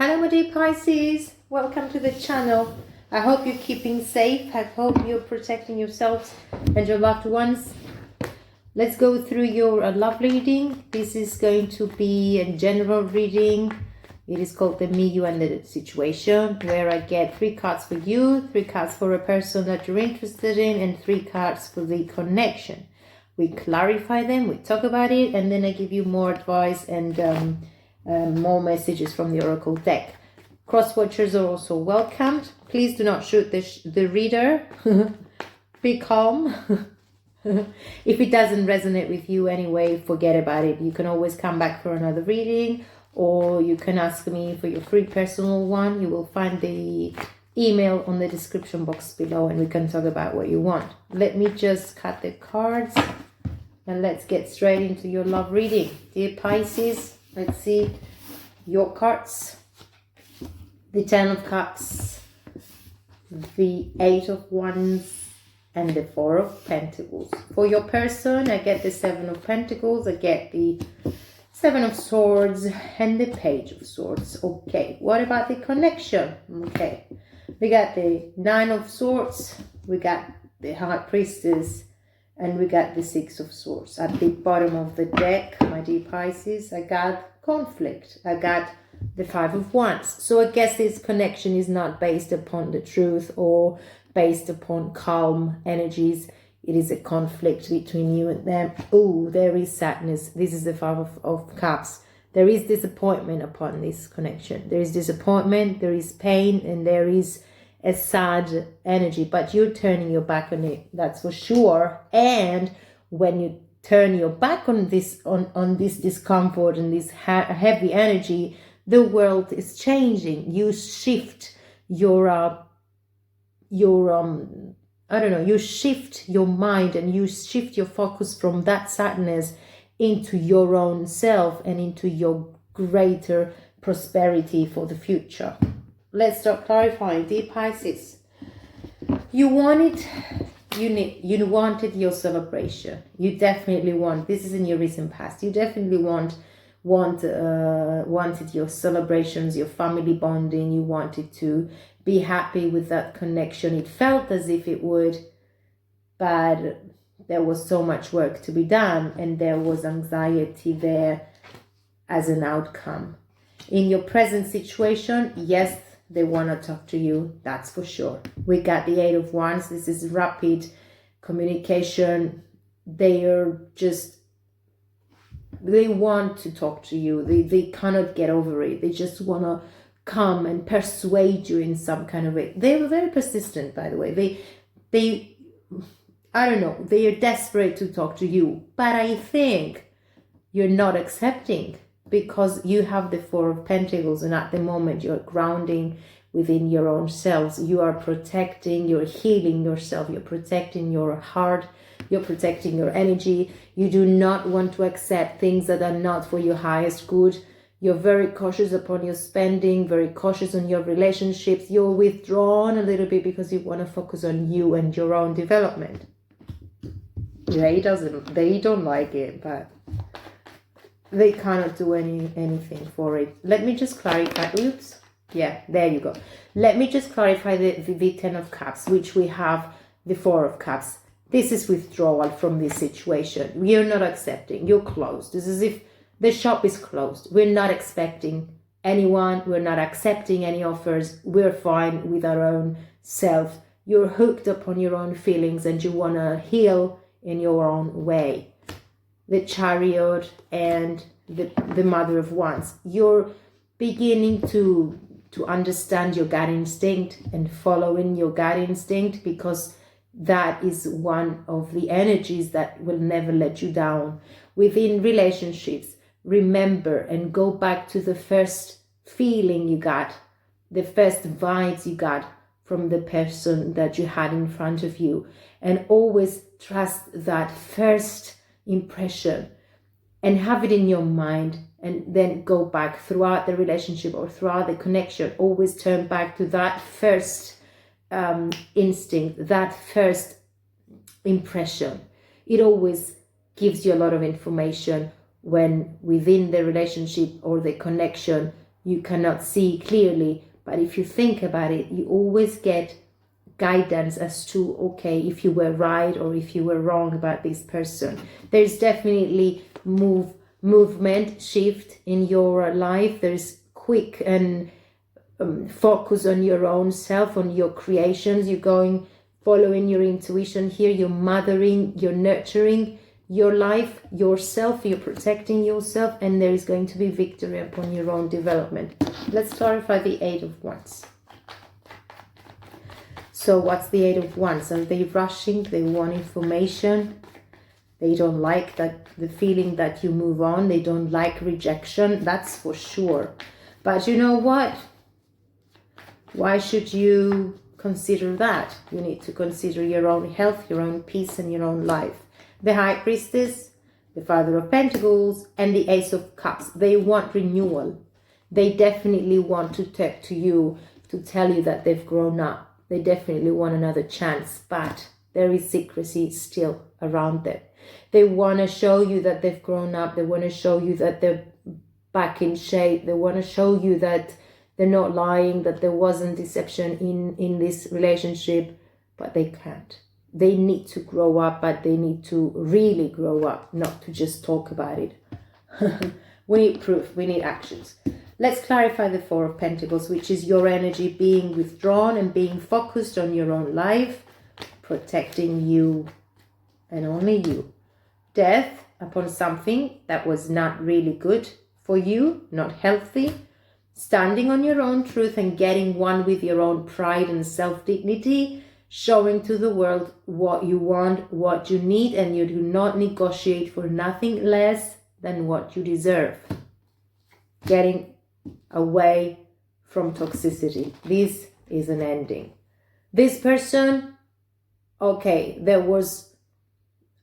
Hello my dear Pisces, welcome to the channel. I hope you're keeping safe. I hope you're protecting yourselves and your loved ones. Let's go through your love reading. This is going to be a general reading. It is called the Me, You and the Situation, where I get 3 cards for you, 3 cards for a person that you're interested in, and 3 cards for the connection. We clarify them, we talk about it, and then I give you more advice and more messages from the Oracle deck. Cross watchers are also welcomed. Please do not shoot the reader. Be calm. If it doesn't resonate with you anyway, forget about it. You can always come back for another reading, or you can ask me for your free personal one. You will find the email on the description box below and we can talk about what you want. Let me just cut the cards and let's get straight into your love reading. Dear Pisces, let's see your cards. The 10 of Cups, the 8 of Wands, and the 4 of Pentacles. For your person, I get the 7 of Pentacles, I get the 7 of Swords, and the Page of Swords. Okay, what about the connection? Okay, we got the 9 of Swords, we got the High Priestess, and we got the 6 of Swords. At the bottom of the deck, my dear Pisces, I got conflict. I got the 5 of Wands. So I guess this connection is not based upon the truth or based upon calm energies. It is a conflict between you and them. Oh, there is sadness. This is the 5 of Cups. There is disappointment upon this connection. There is disappointment, there is pain, and there is a sad energy, but you're turning your back on it, that's for sure. And when you turn your back on this discomfort and this heavy energy, the world is changing. You shift you shift your mind and you shift your focus from that sadness into your own self and into your greater prosperity for the future. Let's start clarifying. Dear Pisces, you wanted your celebration. You definitely want, this is in your recent past, you definitely wanted your celebrations, your family bonding. You wanted to be happy with that connection. It felt as if it would, but there was so much work to be done and there was anxiety there as an outcome. In your present situation, yes, they want to talk to you, that's for sure. We got the 8 of Wands. This is rapid communication. They want to talk to you. They cannot get over it. They just want to come and persuade you in some kind of way. They were very persistent, by the way. They I don't know, they are desperate to talk to you, but I think you're not accepting, because you have the 4 of Pentacles, and at the moment you're grounding within your own selves. You are protecting, you're healing yourself, you're protecting your heart, you're protecting your energy. You do not want to accept things that are not for your highest good. You're very cautious upon your spending, very cautious on your relationships. You're withdrawn a little bit because you want to focus on you and your own development. They don't like it, but they cannot do anything for it. Let me just clarify. Oops. Yeah, there you go. Let me just clarify the 10 of Cups, which we have the 4 of Cups. This is withdrawal from this situation. You're not accepting. You're closed. This is if the shop is closed. We're not expecting anyone. We're not accepting any offers. We're fine with our own self. You're hooked up on your own feelings and you want to heal in your own way. The Chariot and the Mother of Wands. You're beginning to understand your gut instinct and following your gut instinct, because that is one of the energies that will never let you down. Within relationships, remember and go back to the first feeling you got, the first vibes you got from the person that you had in front of you, and always trust that first impression and have it in your mind, and then go back throughout the relationship or throughout the connection. Always turn back to that first instinct, that first impression. It always gives you a lot of information when within the relationship or the connection you cannot see clearly. But if you think about it, you always get guidance as to, okay, if you were right or if you were wrong about this person. There's definitely movement, shift in your life. There's quick and focus on your own self, on your creations. You're going, following your intuition here. You're mothering, you're nurturing your life, yourself, you're protecting yourself, and there is going to be victory upon your own development. Let's clarify the Eight of Wands. So what's the Eight of Wands? Are they rushing? They want information. They don't like that, the feeling that you move on. They don't like rejection, that's for sure. But you know what? Why should you consider that? You need to consider your own health, your own peace, and your own life. The High Priestess, the Father of Pentacles, and the Ace of Cups. They want renewal. They definitely want to talk to you, to tell you that they've grown up. They definitely want another chance, but there is secrecy still around them. They want to show you that they've grown up. They want to show you that they're back in shape. They want to show you that they're not lying, that there wasn't deception in this relationship, but they can't. They need to grow up, but they need to really grow up, not to just talk about it. We need proof, we need actions. Let's clarify the Four of Pentacles, which is your energy being withdrawn and being focused on your own life, protecting you and only you. Death upon something that was not really good for you, not healthy. Standing on your own truth and getting one with your own pride and self-dignity, showing to the world what you want, what you need, and you do not negotiate for nothing less than what you deserve. Getting away from toxicity. This is an ending. This person, okay, there was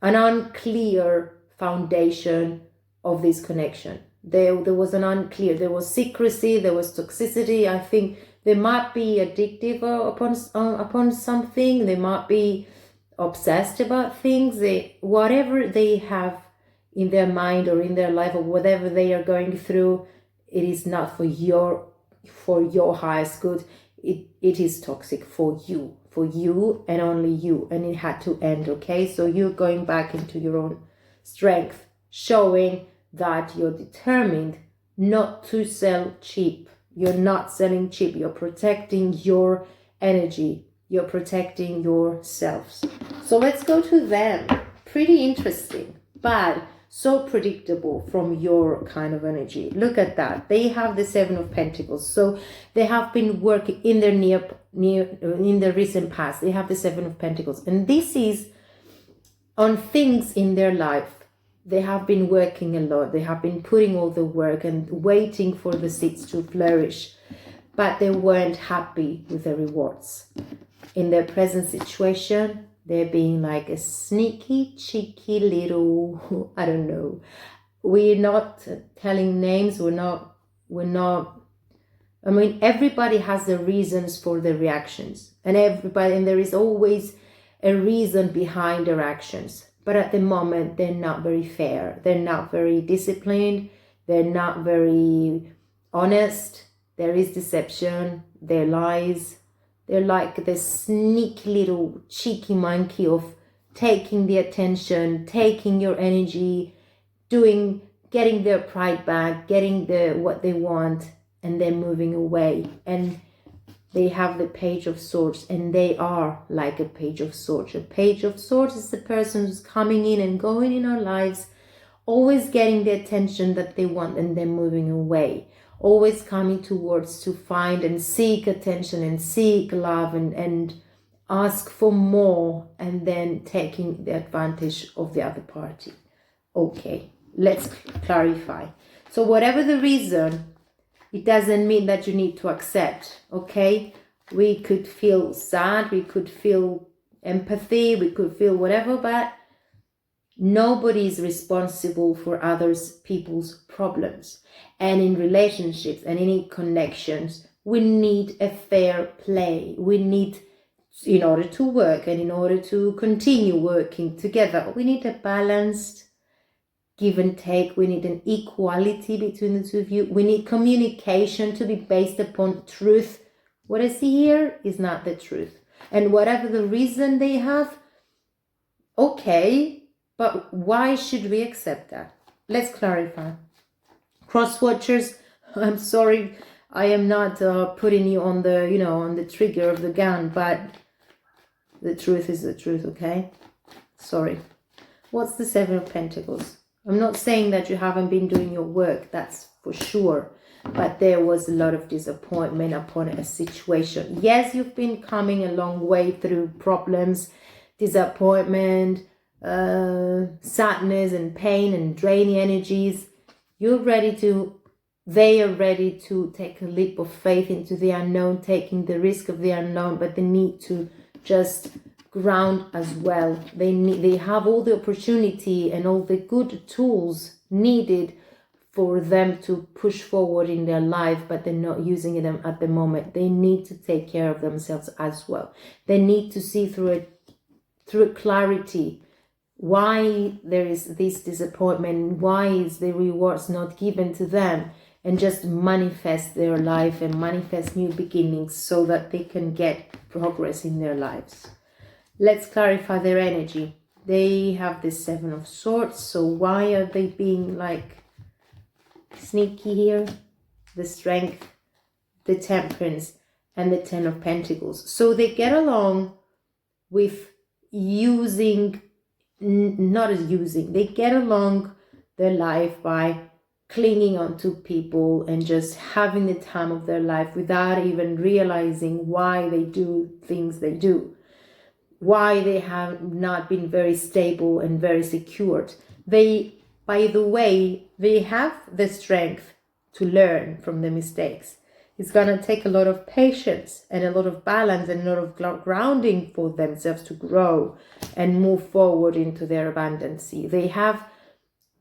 an unclear foundation of this connection. There was an unclear, there was secrecy, there was toxicity. I think they might be addictive upon something. They might be obsessed about things. Whatever they have in their mind or in their life, or whatever they are going through, it is not for your highest good. It is toxic for you and only you, and it had to end. Okay, so you're going back into your own strength, showing that you're determined not to sell cheap. You're not selling cheap. You're protecting your energy. You're protecting yourselves. So let's go to them. Pretty interesting, but so predictable from your kind of energy. Look at that. They have the Seven of Pentacles. So they have been working in their in the recent past. They have the Seven of Pentacles, and this is on things in their life. They have been working a lot. They have been putting all the work and waiting for the seeds to flourish, but they weren't happy with the rewards. In their present situation, they're being like a sneaky, cheeky little, I don't know. We're not telling names. We're not, I mean, everybody has the reasons for their reactions, and there is always a reason behind their actions. But at the moment, they're not very fair. They're not very disciplined. They're not very honest. There is deception. There are lies. They're like the sneaky little cheeky monkey of taking the attention, taking your energy, getting their pride back, getting what they want, and then moving away. And they have the Page of Swords, and they are like a Page of Swords. A Page of Swords is the person who's coming in and going in our lives, always getting the attention that they want and then moving away. Always coming towards to find and seek attention and seek love and ask for more, and then taking the advantage of the other party. Okay, let's clarify. So whatever the reason, it doesn't mean that you need to accept, okay? We could feel sad, we could feel empathy, we could feel whatever, but nobody is responsible for others people's problems. And in relationships and any connections, we need a fair play. We need, in order to work and in order to continue working together, we need a balanced give and take. We need an equality between the two of you. We need communication to be based upon truth. What I see here is not the truth. And whatever the reason they have, okay, but why should we accept that? Let's clarify. Cross watchers, I'm sorry, I am not putting you on the, on the trigger of the gun, but the truth is the truth, okay? Sorry. What's the Seven of Pentacles? I'm not saying that you haven't been doing your work, that's for sure. But there was a lot of disappointment upon a situation. Yes, you've been coming a long way through problems, disappointment, sadness and pain and draining energies. They are ready to take a leap of faith into the unknown, taking the risk of the unknown, but they need to just ground as well. They have all the opportunity and all the good tools needed for them to push forward in their life, but they're not using them at the moment. They need to take care of themselves as well. They need to see through clarity why there is this disappointment, why is the rewards not given to them, and just manifest their life and manifest new beginnings so that they can get progress in their lives. Let's clarify their energy. They have the Seven of Swords, so why are they being like sneaky here? The Strength, the Temperance, and the Ten of Pentacles. So they get along with they get along their life by clinging on to people and just having the time of their life without even realizing why they do things they do, why they have not been very stable and very secured. By the way, they have the strength to learn from the mistakes. It's going to take a lot of patience and a lot of balance and a lot of grounding for themselves to grow and move forward into their abundance. They have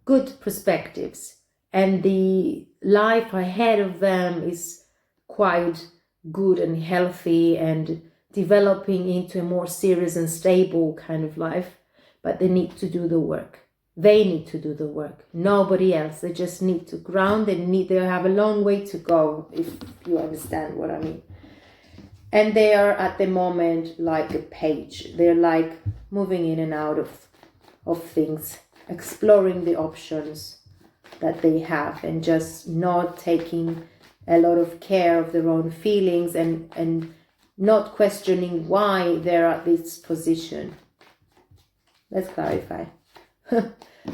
good perspectives and the life ahead of them is quite good and healthy and developing into a more serious and stable kind of life, but they need to do the work. They need to do the work, nobody else. They just need to ground. They have a long way to go, if you understand what I mean. And they are at the moment like a page. They're like moving in and out of things, exploring the options that they have and just not taking a lot of care of their own feelings and not questioning why they're at this position. Let's clarify.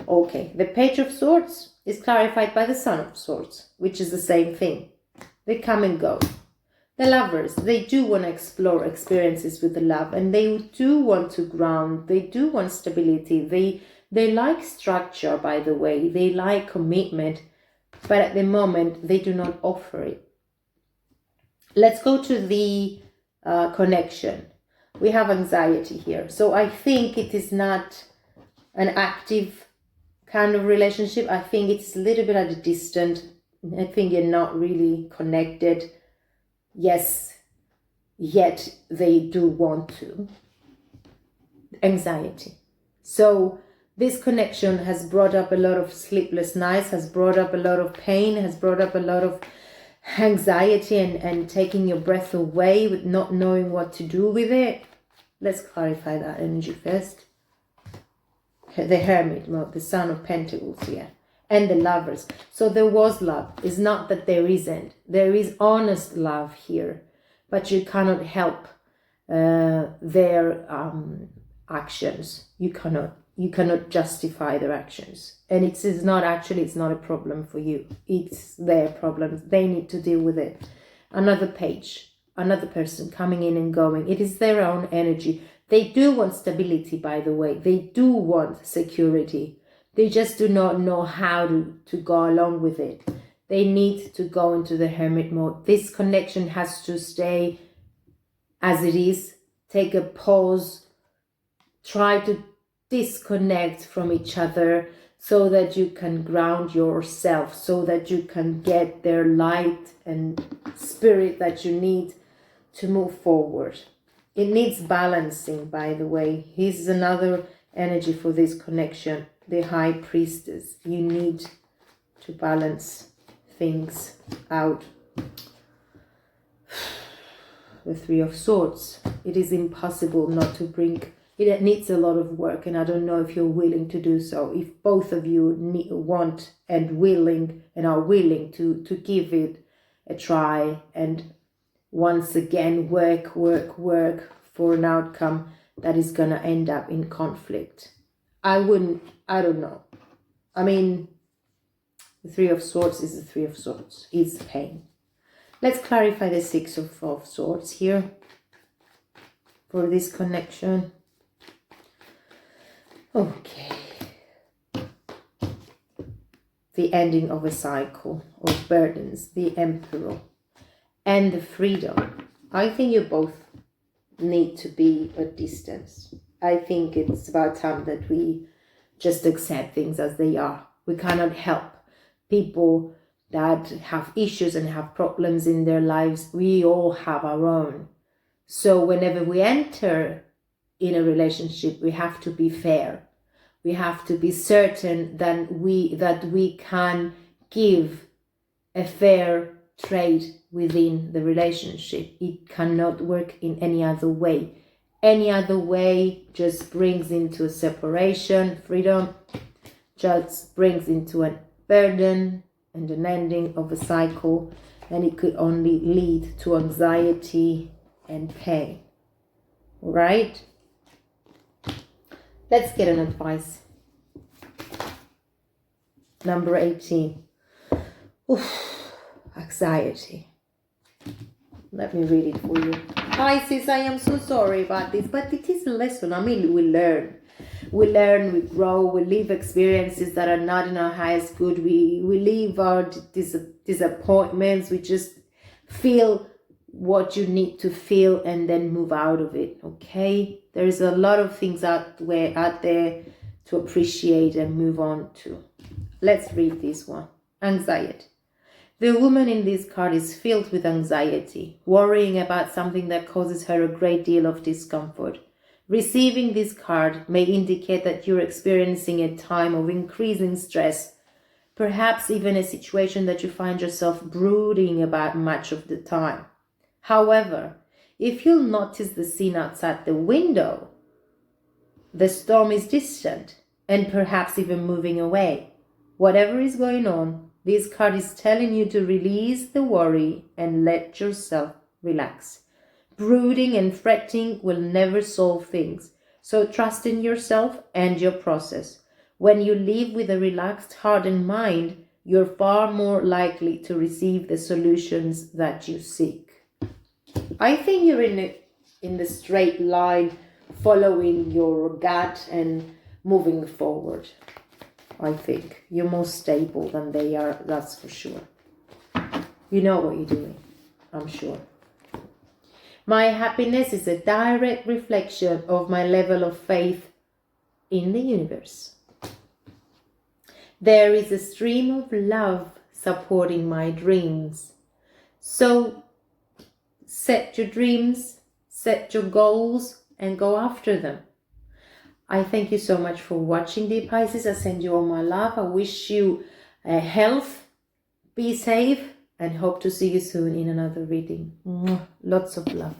Okay, the Page of Swords is clarified by the Son of Swords, which is the same thing. They come and go. The Lovers, they do want to explore experiences with the love and they do want to ground. They do want stability. They like structure, by the way. They like commitment, but at the moment they do not offer it. Let's go to the connection. We have anxiety here. So I think it is not an active kind of relationship. I think it's a little bit at a distance. I think you're not really connected. Yes, yet they do want to. Anxiety. So this connection has brought up a lot of sleepless nights, has brought up a lot of pain, has brought up a lot of anxiety and taking your breath away with not knowing what to do with it. Let's clarify that energy first. The Hermit, the Son of Pentacles here, and the Lovers. So there was love. It's not that there isn't. There is honest love here, but you cannot help their actions. You cannot justify their actions, and it's not a problem for you. It's their problem. They need to deal with it. Another page, another person coming in and going. It is their own energy. They do want stability, by the way. They do want security. They just do not know how to go along with it. They need to go into the Hermit mode. This connection has to stay as it is. Take a pause. Try to disconnect from each other so that you can ground yourself, so that you can get their light and spirit that you need to move forward. It needs balancing, by the way. Here's another energy for this connection. the High Priestess. You need to balance things out. The Three of Swords. It is impossible not to bring... It needs a lot of work, and I don't know if you're willing to do so. If both of you want and willing and are willing to give it a try and once again work for an outcome that is going to end up in conflict. I don't know. I mean, the Three of Swords is the Three of Swords. It's pain. Let's clarify the Six of Swords here for this connection. Okay. The ending of a cycle of burdens, the Emperor, and the freedom. I think you both need to be at distance. I think it's about time that we just accept things as they are. We cannot help people that have issues and have problems in their lives. We all have our own. So whenever we enter in a relationship, we have to be fair. We have to be certain that we can give a fair trade within the relationship. It cannot work in any other way. Any other way just brings into a separation. Freedom just brings into a burden and an ending of a cycle, and it could only lead to anxiety and pain. All right? Let's get an advice. Number 18. Oof, anxiety. Let me read it for you. Pisces, I am so sorry about this, but it is a lesson. I mean, we learn. We learn, we grow, we live experiences that are not in our highest good. We live our disappointments. We just feel what you need to feel and then move out of it, okay? There's a lot of things out there to appreciate and move on to. Let's read this one. Anxiety. The woman in this card is filled with anxiety, worrying about something that causes her a great deal of discomfort. Receiving this card may indicate that you're experiencing a time of increasing stress, perhaps even a situation that you find yourself brooding about much of the time. However, if you'll notice the scene outside the window, the storm is distant and perhaps even moving away. Whatever is going on, this card is telling you to release the worry and let yourself relax. Brooding and fretting will never solve things, so trust in yourself and your process. When you live with a relaxed heart and mind, you're far more likely to receive the solutions that you seek. I think you're in the straight line, following your gut and moving forward. I think you're more stable than they are, that's for sure. You know what you're doing, I'm sure. My happiness is a direct reflection of my level of faith in the universe. There is a stream of love supporting my dreams. So set your dreams, set your goals, and go after them. I thank you so much for watching, dear Pisces. I send you all my love. I wish you health, be safe, and hope to see you soon in another reading. Lots of love.